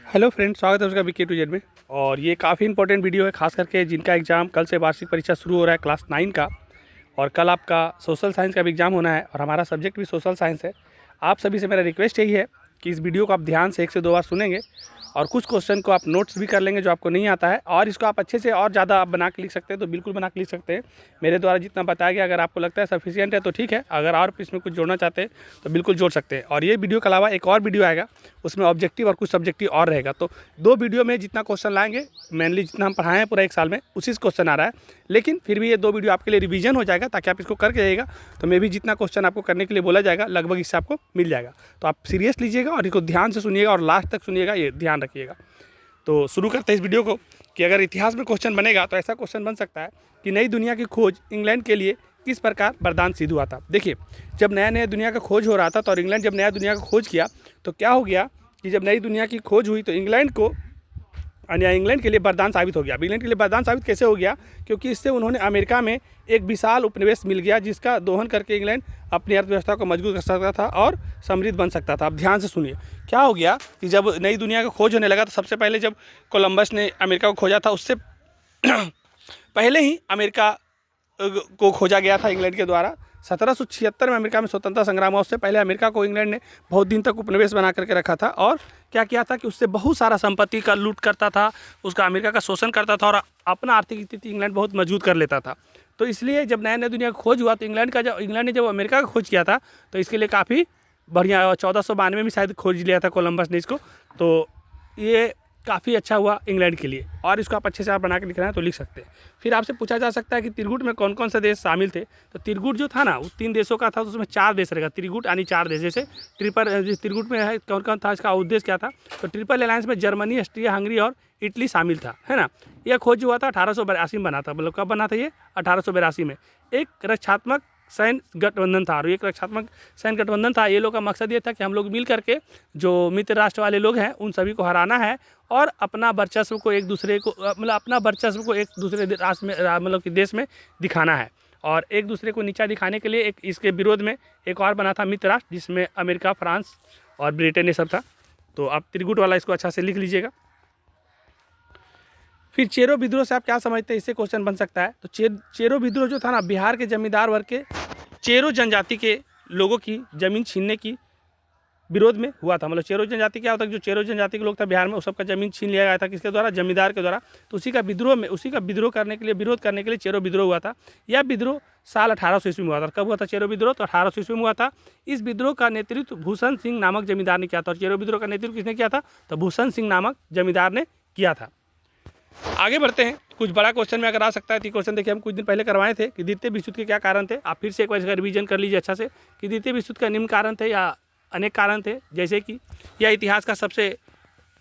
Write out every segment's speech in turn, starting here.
Hello friends, स्वागत है उसका BK टू जेड में। और ये काफ़ी इंपॉर्टेंट वीडियो है, खास करके जिनका एग्ज़ाम कल से वार्षिक परीक्षा शुरू हो रहा है क्लास 9 का। और कल आपका सोशल साइंस का भी एग्ज़ाम होना है और हमारा सब्जेक्ट भी सोशल साइंस है। आप सभी से मेरा रिक्वेस्ट यही है कि इस वीडियो को आप ध्यान से 1 से 2 बार सुनेंगे और कुछ क्वेश्चन को आप नोट्स भी कर लेंगे जो आपको नहीं आता है, और इसको आप अच्छे से और ज़्यादा आप बना के लिख सकते हैं तो बिल्कुल बना के लिख सकते हैं। मेरे द्वारा जितना बताया गया, अगर आपको लगता है सफिशिएंट है तो ठीक है, अगर और इसमें कुछ जोड़ना चाहते हैं तो बिल्कुल जोड़ सकते हैं। और ये वीडियो के अलावा एक और वीडियो आएगा, उसमें ऑब्जेक्टिव और कुछ सब्जेक्टिव और रहेगा। तो 2 वीडियो में जितना क्वेश्चन लाएंगे, मेनली जितना हम पढ़ाए हैं पूरा 1 साल में उसी से क्वेश्चन आ रहा है, लेकिन फिर भी ये 2 वीडियो आपके लिए रिवीजन हो जाएगा ताकि आप इसको करके जाइएगा। तो मे भी जितना क्वेश्चन आपको करने के लिए बोला जाएगा लगभग इससे आपको मिल जाएगा। तो आप सीरियस लीजिएगा और इसको ध्यान से सुनिएगा और लास्ट तक सुनिएगा, ये ध्यान रखिएगा। तो शुरू करते हैं इस वीडियो को कि अगर इतिहास में क्वेश्चन बनेगा तो ऐसा क्वेश्चन बन सकता है कि नई दुनिया की खोज इंग्लैंड के लिए किस प्रकार वरदान सिद्ध हुआ था। देखिए, जब नया नया दुनिया का खोज हो रहा था तो और इंग्लैंड जब नया दुनिया का खोज किया तो क्या हो गया कि जब नई दुनिया की खोज हुई तो इंग्लैंड के लिए वरदान साबित हो गया। इंग्लैंड के लिए वरदान साबित कैसे हो गया? क्योंकि इससे उन्होंने अमेरिका में एक विशाल उपनिवेश मिल गया जिसका दोहन करके इंग्लैंड अपनी अर्थव्यवस्था को मजबूत कर सकता था और समृद्ध बन सकता था। अब ध्यान से सुनिए, क्या हो गया कि जब नई दुनिया का खोज होने लगा तो सबसे पहले जब कोलंबस ने अमेरिका को खोजा था, उससे पहले ही अमेरिका को खोजा गया था इंग्लैंड के द्वारा। 1776 में अमेरिका में स्वतंत्रता संग्राम हुआ। उससे पहले अमेरिका को इंग्लैंड ने बहुत दिन तक उपनिवेश बना करके रखा था और क्या किया था कि उससे बहुत सारा संपत्ति का लूट करता था, उसका अमेरिका का शोषण करता था और अपना आर्थिक स्थिति इंग्लैंड बहुत मजबूत कर लेता था। तो इसलिए जब नया नया दुनिया का खोज हुआ तो इंग्लैंड ने जब अमेरिका का खोज किया था तो इसके लिए काफ़ी बढ़िया 1492 में शायद खोज लिया था कोलंबस ने इसको। तो ये काफ़ी अच्छा हुआ इंग्लैंड के लिए, और इसको आप अच्छे से आप बना के लिख रहे हैं तो लिख सकते हैं। फिर आपसे पूछा जा सकता है कि त्रिगुट में कौन कौन से देश शामिल थे। तो त्रिगुट जो था ना वो 3 देशों का था, तो उसमें 4 देश रहेगा। त्रिगुट यानी 4 देश। जैसे त्रिगुट में है कौन कौन था, इसका उद्देश्य क्या था? तो ट्रिपल अलायंस में जर्मनी, ऑस्ट्रिया, हंगरी और इटली शामिल था, है ना। यह खोज जो हुआ था 1882 में बना था। मतलब कब बना था ये? 1882 में। एक रक्षात्मक सैन्य गठबंधन था, और एक रक्षात्मक सैन्य गठबंधन था। ये लोग का मकसद ये था कि हम लोग मिल करके जो मित्र राष्ट्र वाले लोग हैं उन सभी को हराना है और अपना वर्चस्व को एक दूसरे राष्ट्र में मतलब कि देश में दिखाना है। और एक दूसरे को नीचा दिखाने के लिए एक इसके विरोध में एक और बना था मित्र राष्ट्र, जिसमें अमेरिका, फ्रांस और ब्रिटेन ये सब था। तो आप त्रिगुट वाला इसको अच्छा से लिख लीजिएगा। फिर चेरो विद्रोह से आप क्या समझते हैं, इससे क्वेश्चन बन सकता है। तो चेरो विद्रोह जो था ना, बिहार के जमींदार वर्ग के चेरो जनजाति के लोगों की जमीन छीनने की विरोध में हुआ था। मतलब चेरो जनजाति क्या होता है, जो चेरो जनजाति के लोग था बिहार में, उस सबका जमीन छीन लिया गया था। किसके द्वारा? जमींदार के द्वारा। तो उसी का विरोध करने के लिए चेरो विद्रोह हुआ था। यह विद्रोह साल 1800 ईस्वी में हुआ था। कब हुआ था चेरो विद्रोह? तो 1800 ईस्वी में हुआ था। इस विद्रोह का नेतृत्व भूषण सिंह नामक जमींदार ने किया था। और चेरो विद्रोह का नेतृत्व किसने किया था? तो भूषण सिंह नामक जमींदार ने किया था। आगे बढ़ते हैं। कुछ बड़ा क्वेश्चन में अगर आ सकता है तो क्वेश्चन देखिए, हम कुछ दिन पहले करवाए थे कि द्वितीय विश्व युद्ध के क्या कारण थे। आप फिर से एक बार इसका रिवीजन कर लीजिए अच्छा से कि द्वितीय विश्व युद्ध का निम्न कारण थे या अनेक कारण थे। जैसे कि यह इतिहास का सबसे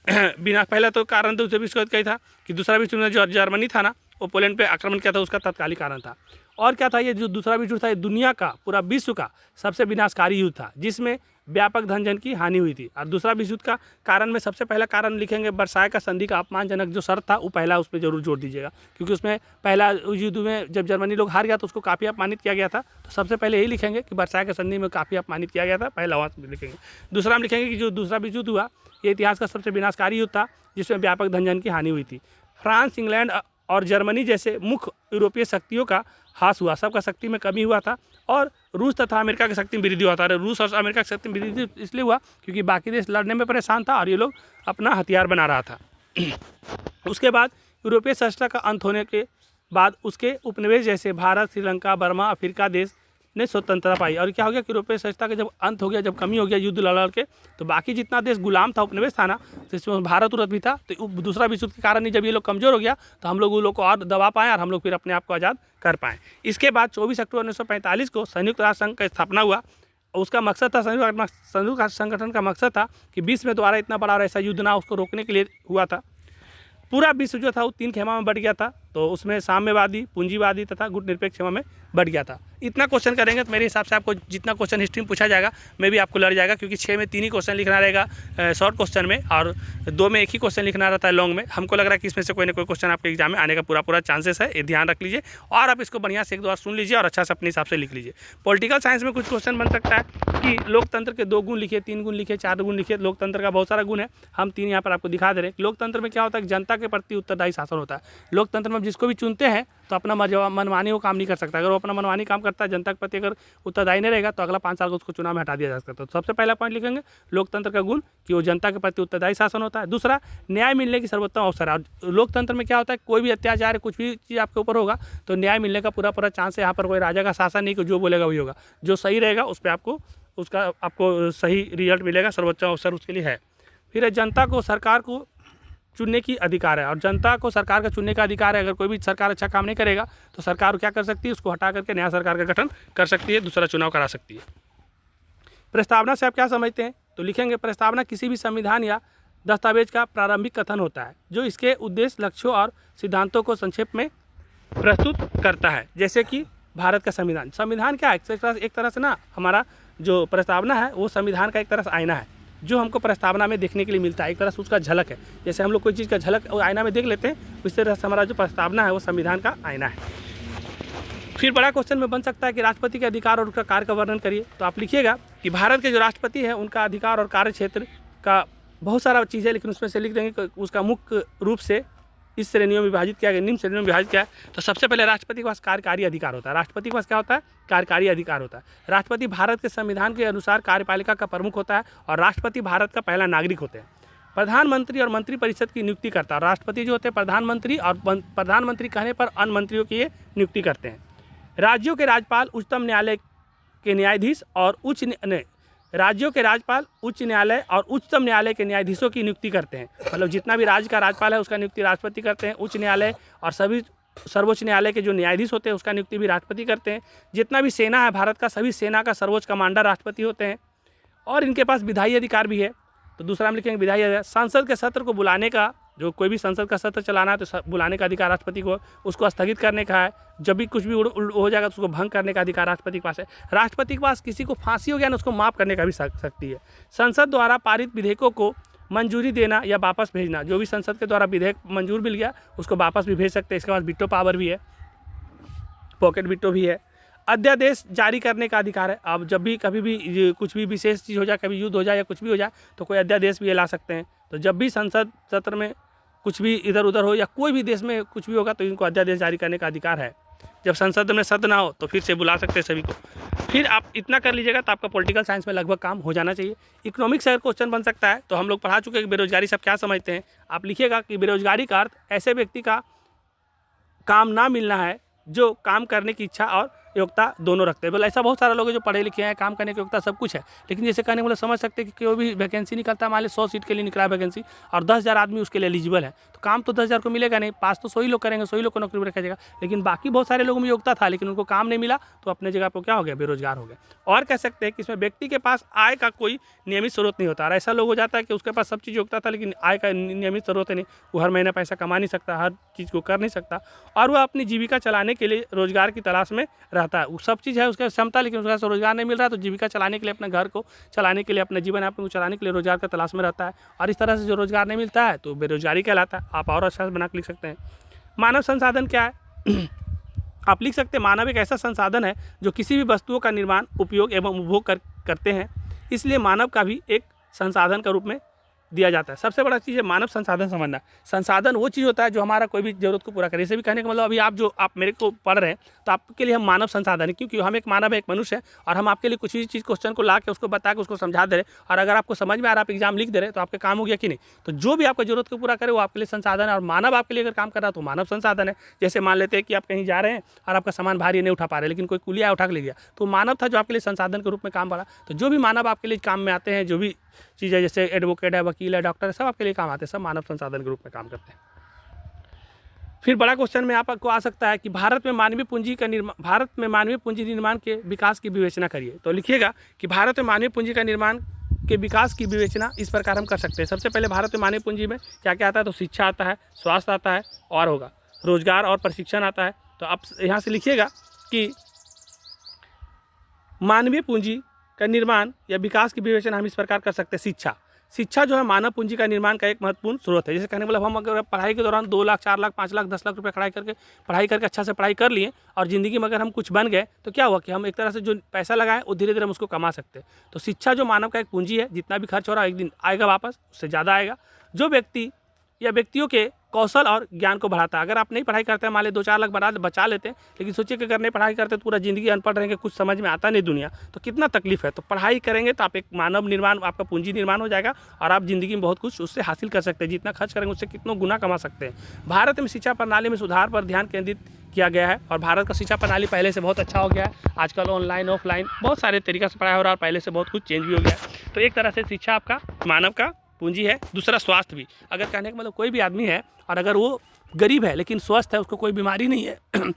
बिना पहला तो कारण तो द्वितीय विश्व युद्ध का ही था कि दूसरा विश्व युद्ध जो जर्मनी था ना, वो पोलैंड पे आक्रमण किया था, उसका तत्कालिक कारण था। और क्या था, ये जो दूसरा विश्व युद्ध था, ये दुनिया का, पूरा विश्व का सबसे विनाशकारी युद्ध था जिसमें व्यापक धन जन की हानि हुई थी। और दूसरा विश्व युद्ध का कारण में सबसे पहला कारण लिखेंगे वर्साय का संधि का अपमानजनक जो शर्त था, वो पहला उस पर जरूर जोड़ दीजिएगा, क्योंकि उसमें पहला युद्ध में जब जर्मनी लोग हार गया तो उसको काफ़ी अपमानित किया गया था। तो सबसे पहले यही लिखेंगे कि वर्साय का संधि में काफ़ी अपमानित किया गया था, पहला वहाँ से लिखेंगे। दूसरा हम लिखेंगे कि जो दूसरा विश्व युद्ध हुआ ये इतिहास का सबसे विनाशकारी युद्ध था जिसमें व्यापक धन जन की हानि हुई थी। फ्रांस, इंग्लैंड और जर्मनी जैसे मुख्य यूरोपीय शक्तियों का ह्रास हुआ, सबका शक्ति में कमी हुआ था। और रूस तथा अमेरिका की शक्ति में वृद्धि हुआ था। रूस और अमेरिका की शक्ति में वृद्धि इसलिए हुआ क्योंकि बाकी देश लड़ने में परेशान था और ये लोग अपना हथियार बना रहा था। उसके बाद यूरोपीय सत्ता का अंत होने के बाद उसके उपनिवेश जैसे भारत, श्रीलंका, बर्मा, अफ्रीका देश ने स्वतंत्रता पाई। और क्या हो गया कि यूरोपीय सत्ता का जब अंत हो गया, जब कमी हो गया युद्ध लड़ के, तो बाकी जितना देश गुलाम था, उपनिवेश था ना, तो इसमें भारत उरत भी था। तो दूसरा विश्व युद्ध के कारण ही जब ये लोग कमज़ोर हो गया तो हम लोग उन लोग को और दबा पाएँ और हम लोग फिर अपने आप को आज़ाद कर पाएँ। इसके बाद 24 अक्टूबर 1945 को संयुक्त राष्ट्र संघ का स्थापना हुआ। उसका मकसद था, संयुक्त राष्ट्र संगठन का मकसद था कि विश्व में दोबारा इतना बड़ा और ऐसा युद्ध ना, उसको रोकने के लिए हुआ था। पूरा विश्व जो था वो 3 खेमा में बट गया था। तो उसमें साम्यवादी, पूंजीवादी तथा गुटनिरपेक्ष खेमा में बट गया था। इतना क्वेश्चन करेंगे तो मेरे हिसाब से आपको जितना क्वेश्चन हिस्ट्री में पूछा जाएगा मैं भी आपको लड़ जाएगा, क्योंकि 6 में 3 ही क्वेश्चन लिखना रहेगा शॉर्ट क्वेश्चन में, और 2 में 1 ही क्वेश्चन लिखना रहता है लॉन्ग में। हमको लग रहा है कि इसमें से कोई ना कोई क्वेश्चन आपके एग्जाम में आने का पूरा चांसेस है, ये ध्यान रख लीजिए। और आप इसको बढ़िया से एक दो बार सुन लीजिए और अच्छा से अपने हिसाब से लिख लीजिए। पॉलिटिकल साइंस में कुछ क्वेश्चन बन सकता है कि लोकतंत्र के 2 गुण लिखिए, 3 गुण लिखिए, 4 गुण लिखिए। लोकतंत्र का बहुत सारा गुण है, हम 3 यहाँ पर आपको दिखा दे रहे हैं। लोकतंत्र में क्या होता है कि जनता के प्रति उत्तरदायी शासन होता है। लोकतंत्र में जिसको भी चुनते हैं तो अपना मनमानी वो काम नहीं कर सकता। अगर वो अपना मनमानी काम करता है, जनता के प्रति अगर उत्तरदायी नहीं रहेगा, तो अगला 5 साल को उसको चुनाव में हटा दिया जा सकता है। तो सबसे पहला पॉइंट लिखेंगे लोकतंत्र का गुण कि वो जनता के प्रति उत्तरदायी शासन होता है। दूसरा, न्याय मिलने की सर्वोत्तम अवसर है। लोकतंत्र में क्या होता है, कोई भी अत्याचार है, कुछ भी चीज़ आपके ऊपर होगा तो न्याय मिलने का पूरा चांस है। यहाँ पर कोई राजा का शासन नहीं कि जो बोलेगा वही होगा, जो सही रहेगा उस पर आपको सही रिजल्ट मिलेगा, सर्वोच्च अवसर उसके लिए है। फिर है जनता को सरकार को चुनने की अधिकार है, और जनता को सरकार का चुनने का अधिकार है। अगर कोई भी सरकार अच्छा काम नहीं करेगा तो सरकार क्या कर सकती है, उसको हटा करके नया सरकार का गठन कर सकती है, दूसरा चुनाव करा सकती है। प्रस्तावना से आप क्या समझते हैं, तो लिखेंगे प्रस्तावना किसी भी संविधान या दस्तावेज का प्रारंभिक कथन होता है जो इसके उद्देश्य, लक्ष्यों और सिद्धांतों को संक्षेप में प्रस्तुत करता है। जैसे कि भारत का संविधान क्या है, एक तरह से ना हमारा जो प्रस्तावना है वो संविधान का एक तरह से आईना है, जो हमको प्रस्तावना में देखने के लिए मिलता है। एक तरह से उसका झलक है, जैसे हम लोग कोई चीज़ का झलक आईना में देख लेते हैं, उस तरह से हमारा जो प्रस्तावना है वो संविधान का आईना है। फिर बड़ा क्वेश्चन में बन सकता है कि राष्ट्रपति के अधिकार और उसका कार्य का वर्णन करिए। तो आप लिखिएगा कि भारत के जो राष्ट्रपति हैं उनका अधिकार और कार्य क्षेत्र का बहुत सारा चीज़ है, लेकिन उसमें से लिख देंगे कि उसका मुख्य रूप से इस श्रेणियों में विभाजित किया गया, निम्न श्रेणियों में विभाजित किया है। तो सबसे पहले राष्ट्रपति के पास कार्यकारी अधिकार होता है। राष्ट्रपति के पास क्या होता है, कार्यकारी अधिकार होता है। राष्ट्रपति भारत के संविधान के अनुसार कार्यपालिका का प्रमुख होता है, और राष्ट्रपति भारत का पहला नागरिक होते हैं। प्रधानमंत्री और मंत्रिपरिषद की नियुक्ति करता है। राष्ट्रपति जो होते हैं प्रधानमंत्री, और प्रधानमंत्री कहने पर अन्य मंत्रियों की ये नियुक्ति करते हैं। राज्यों के राज्यपाल उच्चतम न्यायालय के न्यायाधीश और राज्यों के राज्यपाल उच्च न्यायालय और उच्चतम न्यायालय के न्यायाधीशों की नियुक्ति करते हैं। मतलब जितना भी राज्य का राज्यपाल है उसका नियुक्ति राष्ट्रपति करते हैं। उच्च न्यायालय और सभी सर्वोच्च न्यायालय के जो न्यायाधीश होते हैं उसका नियुक्ति भी राष्ट्रपति करते हैं। जितना भी सेना है भारत का, सभी सेना का सर्वोच्च कमांडर राष्ट्रपति होते हैं, और इनके पास विधायी अधिकार भी है। तो दूसरा हम लिखेंगे विधायी अधिकार। संसद के सत्र को बुलाने का, जो कोई भी संसद का सत्र चलाना है तो बुलाने का अधिकार राष्ट्रपति को, उसको स्थगित करने का है। जब भी कुछ भी हो जाएगा तो उसको भंग करने का अधिकार राष्ट्रपति के पास है। राष्ट्रपति के पास किसी को फांसी हो गया ना, उसको माफ़ करने का भी शक्ति है। संसद द्वारा पारित विधेयकों को मंजूरी देना या वापस भेजना, जो भी संसद के द्वारा विधेयक मंजूर मिल गया उसको वापस भी भेज सकते हैं। इसके पास वीटो पावर भी है, पॉकेट वीटो भी है। अध्यादेश जारी करने का अधिकार है। अब जब भी कभी भी कुछ भी विशेष चीज़ हो जाए, कभी युद्ध हो जाए या कुछ भी हो जाए, तो कोई अध्यादेश भी ला सकते हैं। तो जब भी संसद सत्र में कुछ भी इधर उधर हो या कोई भी देश में कुछ भी होगा तो इनको अध्यादेश जारी करने का अधिकार है। जब संसद में सत्र ना हो तो फिर से बुला सकते हैं सभी को। फिर आप इतना कर लीजिएगा तो आपका पॉलिटिकल साइंस में लगभग काम हो जाना चाहिए। इकोनॉमिक्स से अगर क्वेश्चन बन सकता है तो हम लोग पढ़ा चुके हैं कि बेरोजगारी सब क्या समझते हैं। आप लिखिएगा कि बेरोजगारी का अर्थ ऐसे व्यक्ति का काम ना मिलना है जो काम करने की इच्छा और योग्यता दोनों रखते हैं। बोले ऐसा बहुत सारे लोग हैं जो पढ़े लिखे हैं, काम करने की योग्यता सब कुछ है, लेकिन जैसे कहने वाले समझ सकते हैं कि कोई भी वैकेंसी निकलता है, मान ली 100 सीट के लिए निकला है वैकेंसी और 10,000 आदमी उसके लिए एलिजिबल है, तो काम तो 10,000 को मिलेगा नहीं। पास तो 100 ही लोग करेंगे, 100 ही लोग को नौकरी पर रखा जाएगा, लेकिन बाकी बहुत सारे लोगों में योग्यता था लेकिन उनको काम नहीं मिला, तो अपने जगह पर क्या हो गया, बेरोजगार हो गया। और कह सकते हैं कि इसमें व्यक्ति के पास आय का कोई नियमित स्रोत नहीं होता। ऐसा लोग हो जाता है कि उसके पास सब चीज़ योग्यता था लेकिन आय का नियमित स्रोत नहीं, वो हर महीने पैसा कमा नहीं सकता, हर चीज़ को कर नहीं सकता, और वह अपनी जीविका चलाने के लिए रोजगार की तलाश में रहता है। वो सब चीज़ है उसका क्षमता, लेकिन उसका रोजगार नहीं मिल रहा, तो जीविका चलाने के लिए, अपने घर को चलाने के लिए, अपने जीवन यापन को चलाने के लिए रोजगार का तलाश में रहता है। और इस तरह से जो रोजगार नहीं मिलता है तो बेरोजगारी कहलाता है। आप और अच्छा बना के लिख सकते हैं। मानव संसाधन क्या है आप लिख सकते हैं मानव एक ऐसा संसाधन है जो किसी भी वस्तुओं का निर्माण, उपयोग एवं उपभोग करते हैं, इसलिए मानव का भी एक संसाधन के रूप में दिया जाता है। सबसे बड़ा चीज़ है मानव संसाधन समझना। संसाधन वो चीज़ होता है जो हमारा कोई भी जरूरत को पूरा करे। इसे भी कहने का मतलब अभी आप मेरे को पढ़ रहे हैं तो आपके लिए हम मानव संसाधन है, क्योंकि हम एक मानव है, एक मनुष्य है, और हम आपके लिए कुछ भी चीज़ क्वेश्चन को ला के उसको बता के उसको समझा दे रहे, और अगर आपको समझ में आ रहा, आप एग्जाम लिख दे रहे तो आपका काम हो गया कि नहीं। तो जो भी आपका जरूरत को पूरा करे वो आपके लिए संसाधन है, और मानव आपके लिए अगर काम कर रहा है तो मानव संसाधन है। जैसे मान लेते हैं कि आप कहीं जा रहे हैं और आपका सामान भारी नहीं उठा पा रहे, लेकिन कोई कुलिया उठा के ले गया, तो मानव था जो आपके लिए संसाधन के रूप में काम पड़ा। तो जो भी मानव आपके लिए काम में आते हैं, जो भी चीज़ें जैसे एडवोकेट है, वकील है, डॉक्टर है, सब आपके लिए काम आते हैं, सब मानव संसाधन के रूप में काम करते हैं। फिर बड़ा क्वेश्चन में आपको आ सकता है कि भारत में मानवीय पूंजी निर्माण के विकास की विवेचना करिए। तो लिखिएगा कि भारत में मानवीय पूंजी का निर्माण के विकास की विवेचना इस प्रकार हम कर सकते हैं। सबसे पहले भारत में मानवीय पूंजी में क्या क्या आता है, तो शिक्षा आता है, स्वास्थ्य आता है, और होगा रोजगार और प्रशिक्षण आता है। तो आप यहाँ से लिखिएगा कि मानवीय पूंजी का निर्माण या विकास की विवेचना हम इस प्रकार कर सकते हैं। शिक्षा जो है मानव पूंजी का निर्माण का एक महत्वपूर्ण स्रोत है। जैसे कहने मतलब हम अगर पढ़ाई के दौरान 2 लाख 4 लाख 5 लाख 10 लाख रुपये पढ़ाई करके अच्छा से पढ़ाई कर लिए और ज़िंदगी में अगर हम कुछ बन गए तो क्या हुआ कि हम एक तरह से जो पैसा लगाए वो धीरे धीरे हम उसको कमा सकते हैं। तो शिक्षा जो मानव का एक पूंजी है, जितना भी खर्च हो रहा है एक दिन आएगा वापस, उससे ज़्यादा आएगा। जो व्यक्ति या व्यक्तियों के कौशल और ज्ञान को बढ़ाता है। अगर आप नहीं पढ़ाई करते हैं, मान लें 2-4 लाख बचा लेते हैं, लेकिन सोचिए कि अगर नहीं पढ़ाई करते तो पूरा ज़िंदगी अनपढ़ रहेंगे, कुछ समझ में आता नहीं दुनिया, तो कितना तकलीफ है। तो पढ़ाई करेंगे तो आप एक मानव निर्माण, आपका पूंजी निर्माण हो जाएगा और आप ज़िंदगी में बहुत कुछ उससे हासिल कर सकते हैं। जितना खर्च करेंगे उससे कितनों गुना कमा सकते हैं। भारत में शिक्षा प्रणाली में सुधार पर ध्यान केंद्रित किया गया है और भारत का शिक्षा प्रणाली पहले से बहुत अच्छा हो गया है। आजकल ऑनलाइन ऑफलाइन बहुत सारे तरीक़े से पढ़ाई हो रहा है और पहले से बहुत कुछ चेंज भी हो गया है। तो एक तरह से शिक्षा आपका मानव का पूंजी है। दूसरा स्वास्थ्य भी, अगर कहने का मतलब कोई भी आदमी है और अगर वो गरीब है लेकिन स्वस्थ है, उसको कोई बीमारी नहीं है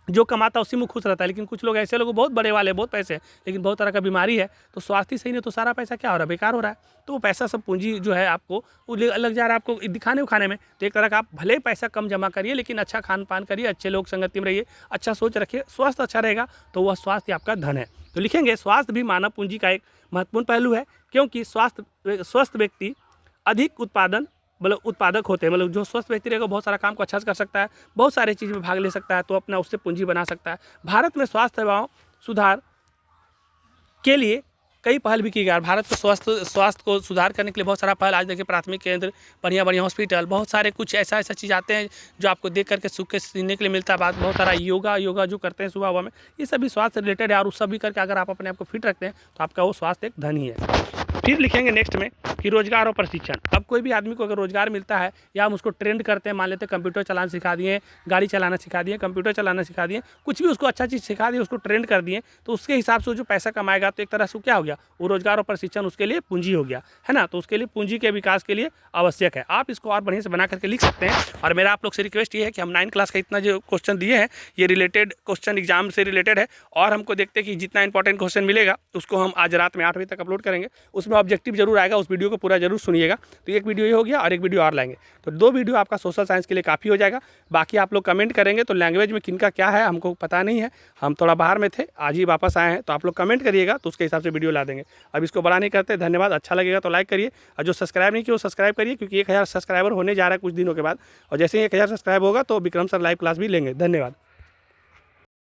जो कमाता है उसी में खुश रहता है। लेकिन कुछ लोग ऐसे लोग बहुत बड़े वाले, बहुत पैसे हैं, लेकिन बहुत तरह का बीमारी है, तो स्वास्थ्य सही नहीं तो सारा पैसा क्या हो रहा है, बेकार हो रहा है। तो वो पैसा सब पूंजी जो है आपको वो लग जा रहा है आपको दिखाने उखाने में। तो एक तरह का आप भले ही पैसा कम जमा करिए लेकिन अच्छा खान पान करिए, अच्छे लोग संगति में रहिए, अच्छा सोच रखिए, स्वास्थ्य अच्छा रहेगा तो वह स्वास्थ्य आपका धन है। तो लिखेंगे स्वास्थ्य भी मानव पूंजी का एक महत्वपूर्ण पहलू है, क्योंकि स्वस्थ व्यक्ति अधिक उत्पादक होते हैं। मतलब जो स्वस्थ व्यक्ति रहेगा बहुत सारा काम को अच्छा से कर सकता है, बहुत सारे चीज़ में भाग ले सकता है, तो अपना उससे पूंजी बना सकता है। भारत में स्वास्थ्य सेवाओं सुधार के लिए कई पहल भी की गई। भारत में स्वास्थ्य को सुधार करने के लिए बहुत सारा पहल, आज देखिए प्राथमिक केंद्र, बढ़िया हॉस्पिटल, बहुत सारे कुछ ऐसा चीज़ आते हैं जो आपको देख करके सुख के सीखने के लिए मिलता है। बात बहुत सारा योगा जो करते हैं सुबह में, ये सभी स्वास्थ्य रिलेटेड है और उस सभी करके अगर आप अपने आप को फिट रखते हैं तो आपका वो स्वास्थ्य एक धन ही है। फिर लिखेंगे नेक्स्ट में कि रोजगार और प्रशिक्षण। अब कोई भी आदमी को अगर रोजगार मिलता है या हम उसको ट्रेंड करते हैं, मान लेते हैं कंप्यूटर चलाना सिखा दिए, गाड़ी चलाना सिखा दिए, कंप्यूटर चलाना सिखा दिए, कुछ भी उसको अच्छा चीज़ सिखा दिए, उसको ट्रेंड कर दिए, तो उसके हिसाब से जो पैसा कमाएगा तो एक तरह से क्या हो गया, वो रोजगार और प्रशिक्षण उसके लिए पूंजी हो गया, है ना। तो उसके लिए पूंजी के विकास के लिए आवश्यक है। आप इसको और बढ़िया से बना करके लिख सकते हैं। और मेरा आप लोग से रिक्वेस्ट ये है कि हम 9 क्लास का इतना जो क्वेश्चन दिए हैं ये रिलेटेड क्वेश्चन एग्जाम से रिलेटेड है और हमको देखते हैं कि जितना इंपॉर्टेंट क्वेश्चन मिलेगा उसको हम आज रात में 8 बजे तक अपलोड करेंगे। उसमें ऑब्जेक्टिव जरूर आएगा, उस वीडियो को पूरा जरूर सुनिएगा। तो एक वीडियो ये हो गया और एक वीडियो और लाएंगे, तो 2 वीडियो आपका सोशल साइंस के लिए काफ़ी हो जाएगा। बाकी आप लोग कमेंट करेंगे तो लैंग्वेज में किनका क्या है हमको पता नहीं है, हम थोड़ा बाहर में थे, आज ही वापस आए हैं, तो आप लोग कमेंट करिएगा तो उसके हिसाब से वीडियो ला देंगे। अब इसको बड़ा नहीं करते, धन्यवाद। अच्छा लगेगा तो लाइक करिए और जो सब्सक्राइब नहीं किया वो सब्सक्राइब करिए, क्योंकि 1000 सब्सक्राइबर होने जा रहा है कुछ दिनों के बाद, और जैसे ही 1000 सब्सक्राइब होगा तो विक्रम सर लाइव क्लास भी लेंगे। धन्यवाद।